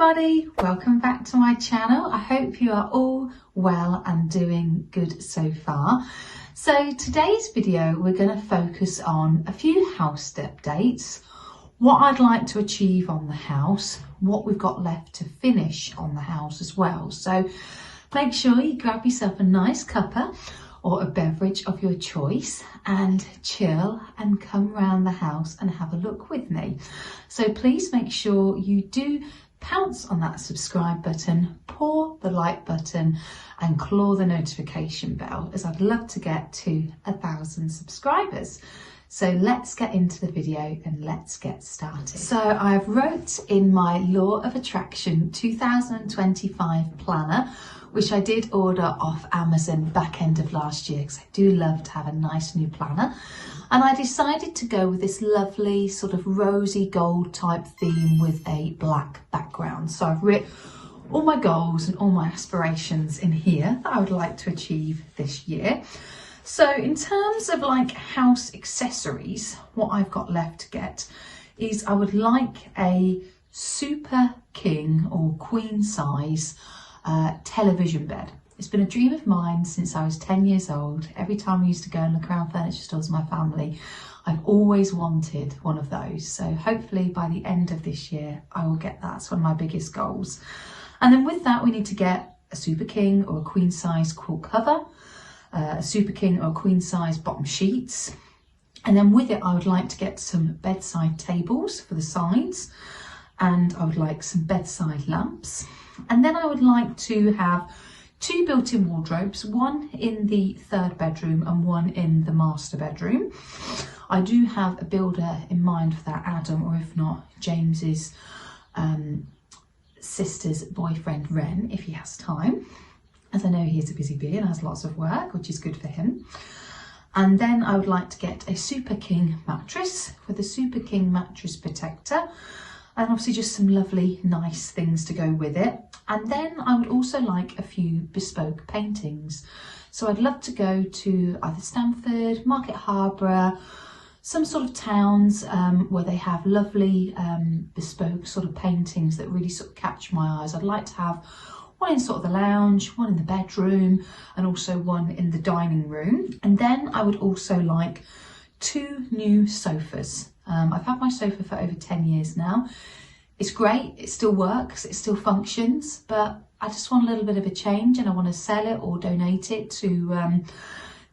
everybody, welcome back to my channel. I hope you are all well and doing good so far. So today's video we're going to focus on a few house updates, what I'd like to achieve on the house, what we've got left to finish on the house as well. So make sure you grab yourself a nice cuppa or a beverage of your choice and chill and come round the house and have a look with me. So please make sure you do pounce on that subscribe button, paw the like button and claw the notification bell, as I'd love to get to 1,000 subscribers. So let's get into the video and let's get started. So I've wrote in my Law of Attraction 2025 planner, which I did order off Amazon back end of last year because I do love to have a nice new planner. And I decided to go with this lovely sort of rosy gold type theme with a black background. So I've written all my goals and all my aspirations in here that I would like to achieve this year. So in terms of like house accessories, what I've got left to get is I would like a super king or queen size television bed. It's been a dream of mine since I was 10 years old. Every time we used to go and look around furniture stores with my family, I've always wanted one of those. So hopefully by the end of this year, I will get that. It's one of my biggest goals. And then with that, we need to get a super king or a queen size quilt cover, a super king or queen size bottom sheets. And then with it, I would like to get some bedside tables for the sides, and I would like some bedside lamps. And then I would like to have 2 built-in wardrobes, one in the 3rd bedroom and one in the master bedroom. I do have a builder in mind for that, Adam, or if not, James's sister's boyfriend, Ren, if he has time, as I know he is a busy bee and has lots of work, which is good for him. And then I would like to get a Super King mattress with a Super King mattress protector, and obviously just some lovely nice things to go with it. And then I would also like a few bespoke paintings. So I'd love to go to either Stamford, Market Harborough, some sort of towns where they have lovely bespoke sort of paintings that really sort of catch my eyes. I'd like to have one in sort of the lounge, one in the bedroom, and also one in the dining room. And then I would also like 2 new sofas. I've had my sofa for over 10 years now. It's great, it still works, it still functions, but I just want a little bit of a change, and I want to sell it or donate it to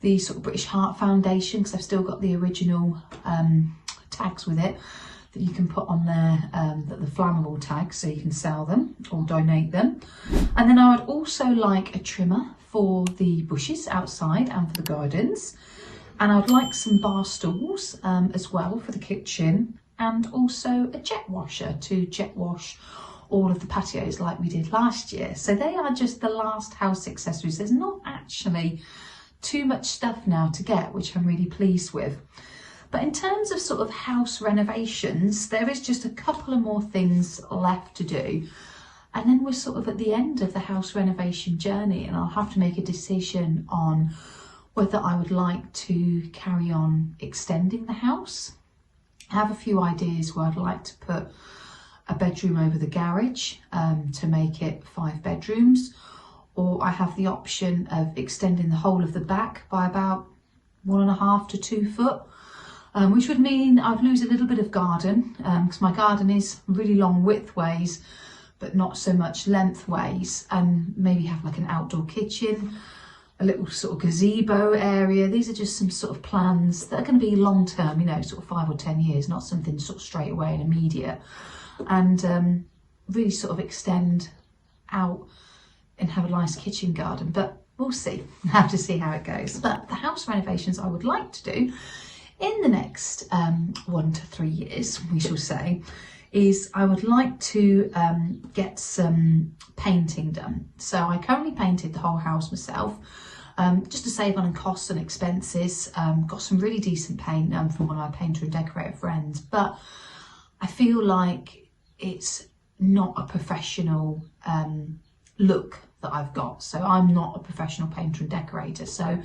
the sort of British Heart Foundation, because I've still got the original tags with it that you can put on there, the flammable tags, so you can sell them or donate them. And then I would also like a trimmer for the bushes outside and for the gardens. And I'd like some bar stools as well for the kitchen, and also a jet washer to jet wash all of the patios like we did last year. So they are just the last house accessories. There's not actually too much stuff now to get, which I'm really pleased with. But in terms of sort of house renovations, there is just a couple of more things left to do. And then we're sort of at the end of the house renovation journey, and I'll have to make a decision on whether I would like to carry on extending the house. I have a few ideas where I'd like to put a bedroom over the garage to make it 5 bedrooms, or I have the option of extending the whole of the back by about 1.5 to 2 foot, which would mean I'd lose a little bit of garden, because my garden is really long widthways but not so much lengthways, and maybe have like an outdoor kitchen, a little sort of gazebo area. These are just some sort of plans that are going to be long term, you know, sort of 5 or 10 years, not something sort of straight away and immediate, and really sort of extend out and have a nice kitchen garden. But we'll see. We'll have to see how it goes. But the house renovations I would like to do in the next 1 to 3 years, we shall say, is I would like to get some painting done. So I currently painted the whole house myself, just to save on costs and expenses. Got some really decent paint from one of my painter and decorator friends, but I feel like it's not a professional look that I've got. So I'm not a professional painter and decorator, so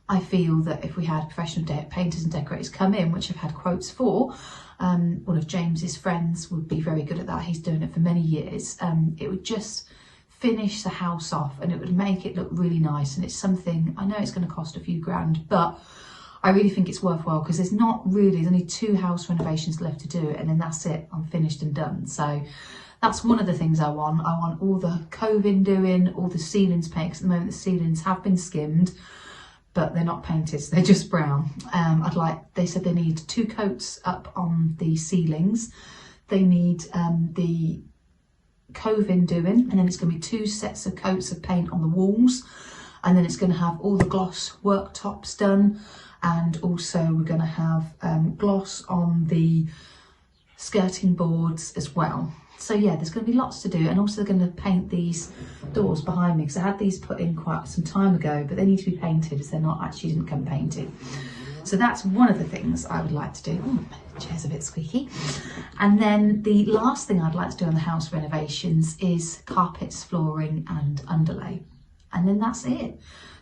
I feel that if we had professional painters and decorators come in, which I've had quotes for, one of James's friends would be very good at that. He's doing it for many years. It would just finish the house off and it would make it look really nice. And it's something, I know it's going to cost a few grand, but I really think it's worthwhile because there's only 2 house renovations left to do, and then that's it. I'm finished and done. So that's one of the things I want. I want all the coving doing, all the ceilings painted, because at the moment the ceilings have been skimmed, but they're not painted, so they're just brown. They said they need 2 coats up on the ceilings. They need the coving doing, and then it's going to be 2 sets of coats of paint on the walls, and then it's going to have all the gloss worktops done, and also we're going to have gloss on the skirting boards as well. So yeah, there's going to be lots to do, and also they're going to paint these doors behind me because I had these put in quite some time ago, but they need to be painted as they're not actually didn't come painted. So that's one of the things I would like to do. Ooh, my chair's a bit squeaky. And then the last thing I'd like to do on the house renovations is carpets, flooring and underlay. And then that's it.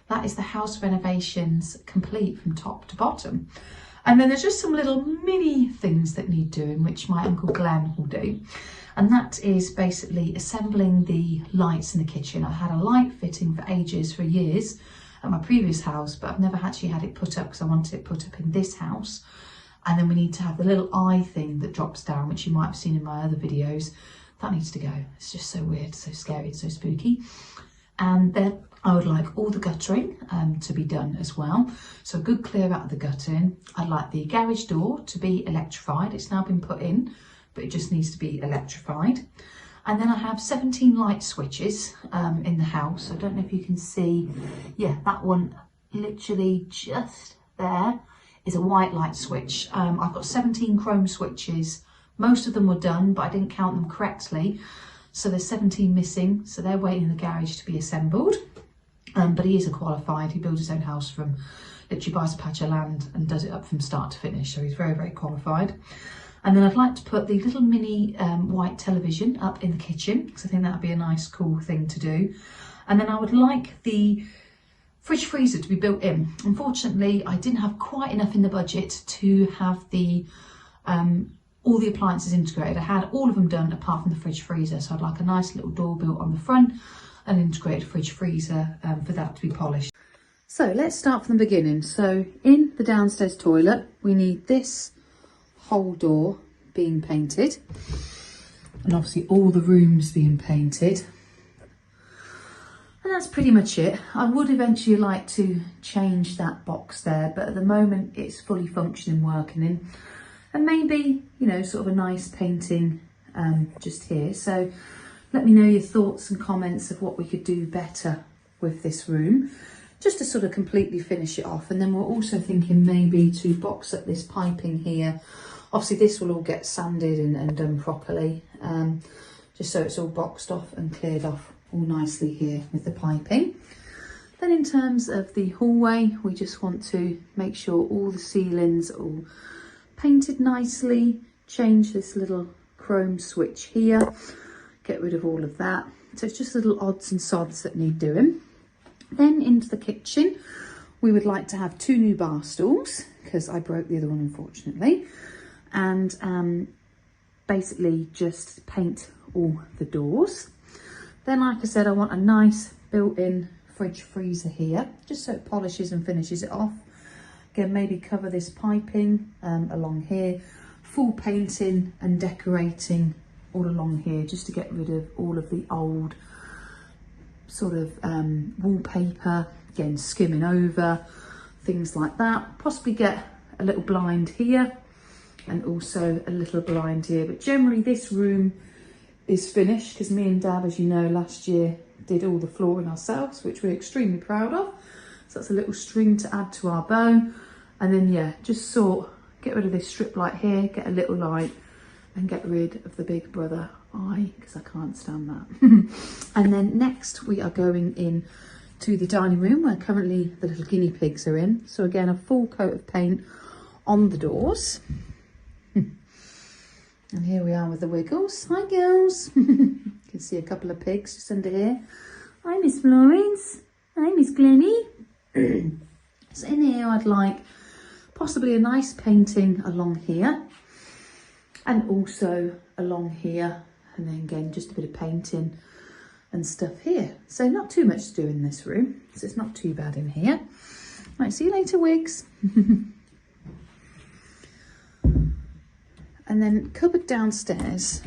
That is the house renovations complete from top to bottom. And then there's just some little mini things that need doing, which my Uncle Glenn will do. And that is basically assembling the lights in the kitchen. I had a light fitting for ages, for years, at my previous house, but I've never actually had it put up because I wanted it put up in this house. And then we need to have the little eye thing that drops down, which you might have seen in my other videos. That needs to go. It's just so weird, so scary, so spooky. And then I would like all the guttering to be done as well. So a good clear out of the guttering. I'd like the garage door to be electrified. It's now been put in, but it just needs to be electrified. And then I have 17 light switches in the house. I don't know if you can see, yeah, that one literally just there is a white light switch. I've got 17 chrome switches. Most of them were done, but I didn't count them correctly. So there's 17 missing. So they're waiting in the garage to be assembled. But he is a qualified, he builds his own house from, literally buys a patch of land and does it up from start to finish. So he's very, very qualified. And then I'd like to put the little mini white television up in the kitchen, because I think that would be a nice, cool thing to do. And then I would like the fridge freezer to be built in. Unfortunately, I didn't have quite enough in the budget to have the all the appliances integrated. I had all of them done apart from the fridge freezer. So I'd like a nice little door built on the front, an integrated fridge freezer for that to be polished. So let's start from the beginning. So in the downstairs toilet, we need this whole door being painted, and obviously all the rooms being painted. And that's pretty much it. I would eventually like to change that box there, but at the moment it's fully functioning, working in. And maybe, you know, sort of a nice painting just here. So let me know your thoughts and comments of what we could do better with this room, just to sort of completely finish it off. And then we're also thinking maybe to box up this piping here. Obviously this will all get sanded and done properly, just so it's all boxed off and cleared off all nicely here with the piping. Then in terms of the hallway, we just want to make sure all the ceilings are all painted nicely, change this little chrome switch here, get rid of all of that. So it's just little odds and sods that need doing. Then into the kitchen, we would like to have 2 new bar stools, because I broke the other one unfortunately. And basically just paint all the doors. Then, like I said, I want a nice built-in fridge freezer here, just so it polishes and finishes it off. Again, maybe cover this piping along here, full painting and decorating all along here, just to get rid of all of the old sort of wallpaper, again skimming over, things like that. Possibly get a little blind here and also a little blind here, but generally this room is finished because me and Dad, as you know, last year did all the flooring ourselves, which we're extremely proud of. So that's a little string to add to our bow. And then yeah, just get rid of this strip light here, get a little light, and get rid of the big brother eye, because I can't stand that. And then next we are going in to the dining room where currently the little guinea pigs are in. So again, a full coat of paint on the doors. And here we are with the Wiggles. Hi girls. You can see a couple of pigs just under here. Hi Miss Florence. Hi Miss Glennie. So in here I'd like possibly a nice painting along here and also along here, and then again just a bit of painting and stuff here. So not too much to do in this room, so it's not too bad in here. Right, see you later, Wigs. And then cupboard downstairs,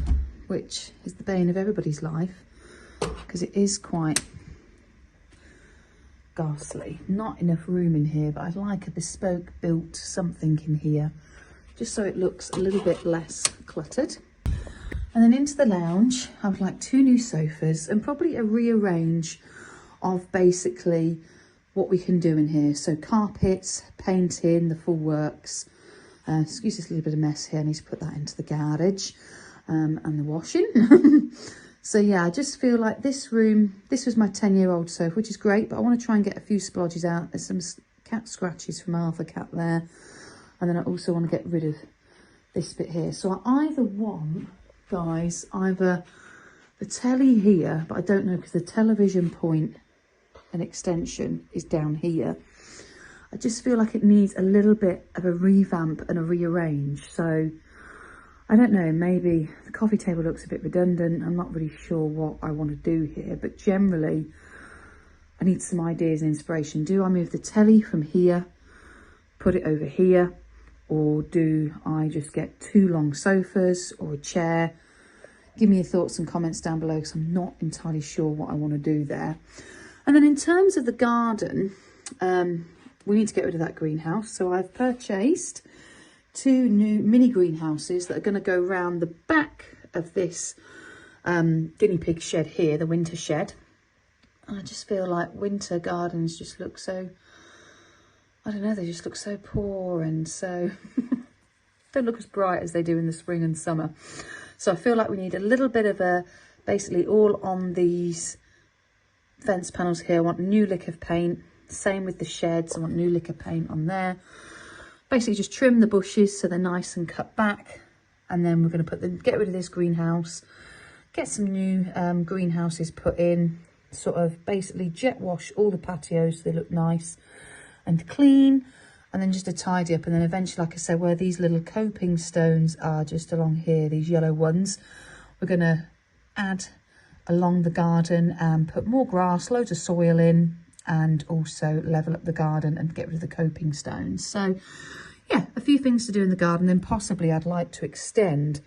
which is the bane of everybody's life because it is quite ghastly. Not enough room in here, but I'd like a bespoke built something in here just so it looks a little bit less cluttered. And then into the lounge, I would like 2 new sofas and probably a rearrange of basically what we can do in here. So carpets, painting, the full works. Excuse this little bit of mess here. I need to put that into the garage and the washing. So yeah, I just feel like this room, this was my 10-year-old sofa, which is great, but I want to try and get a few splodges out. There's some cat scratches from Arthur Cat there. And then I also want to get rid of this bit here. So I either want, guys, either the telly here, but I don't know because the television point and extension is down here. I just feel like it needs a little bit of a revamp and a rearrange. So I don't know, maybe the coffee table looks a bit redundant. I'm not really sure what I want to do here, but generally I need some ideas and inspiration. Do I move the telly from here, put it over here, or do I just get 2 long sofas or a chair? Give me your thoughts and comments down below because I'm not entirely sure what I want to do there. And then in terms of the garden, we need to get rid of that greenhouse. So I've purchased 2 new mini greenhouses that are going to go around the back of this guinea pig shed here, the winter shed. And I just feel like winter gardens just look so, I don't know, they just look so poor and so don't look as bright as they do in the spring and summer. So I feel like we need a little bit of a, basically all on these fence panels here. I want a new lick of paint. Same with the sheds. I want new lick of paint on there. Basically just trim the bushes so they're nice and cut back. And then we're going to put them, get rid of this greenhouse, get some new greenhouses put in, sort of basically jet wash all the patios so they look nice and clean. And then just a tidy up. And then eventually, like I said, where these little coping stones are just along here, these yellow ones, we're going to add along the garden and put more grass, loads of soil in, and also level up the garden and get rid of the coping stones. So yeah, a few things to do in the garden. Then possibly I'd like to extend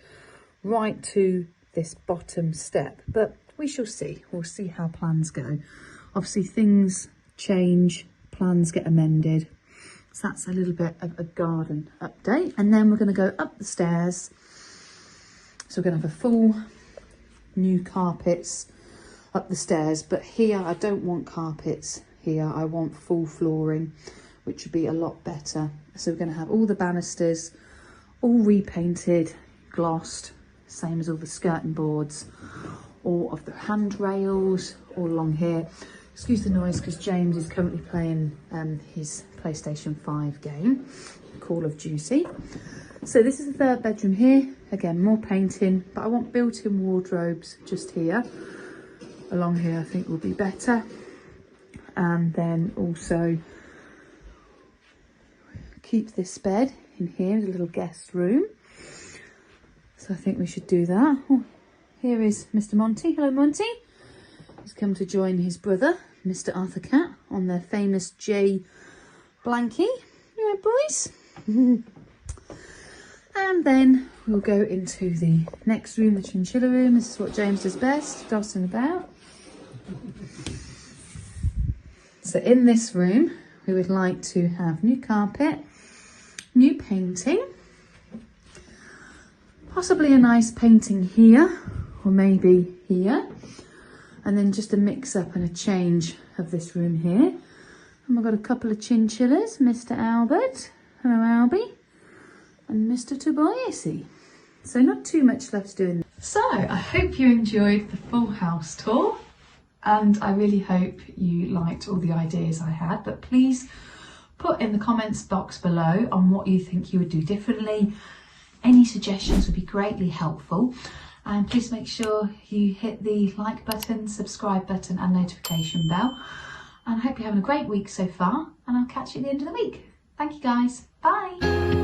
right to this bottom step, but we shall see. We'll see how plans go. Obviously things change, plans get amended. So that's a little bit of a garden update. And then we're going to go up the stairs. So we're going to have a full new carpets up the stairs, but here I don't want carpets. Here I want full flooring, which would be a lot better. So we're going to have all the banisters all repainted, glossed, same as all the skirting boards, all of the handrails all along here. Excuse the noise because James is currently playing his PlayStation 5 game, Call of Duty. So this is the 3rd bedroom here. Again, more painting, but I want built-in wardrobes just here. Along here I think will be better. And then also keep this bed in here as a little guest room. So I think we should do that. Oh, here is Mr. Monty. Hello, Monty. He's come to join his brother, Mr. Arthur Cat, on their famous J blankie. You right, boys? And then we'll go into the next room, the chinchilla room. This is what James does best, dossing about. So in this room, we would like to have new carpet, new painting, possibly a nice painting here, or maybe here. And then just a mix up and a change of this room here. And we've got a couple of chinchillas, Mr. Albert, hello Albie, and Mr. Tobias. So not too much left to do in. So I hope you enjoyed the full house tour, and I really hope you liked all the ideas I had, but please put in the comments box below on what you think you would do differently. Any suggestions would be greatly helpful. And please make sure you hit the like button, subscribe button and notification bell. and I hope you're having a great week so far, and I'll catch you at the end of the week. Thank you guys. Bye.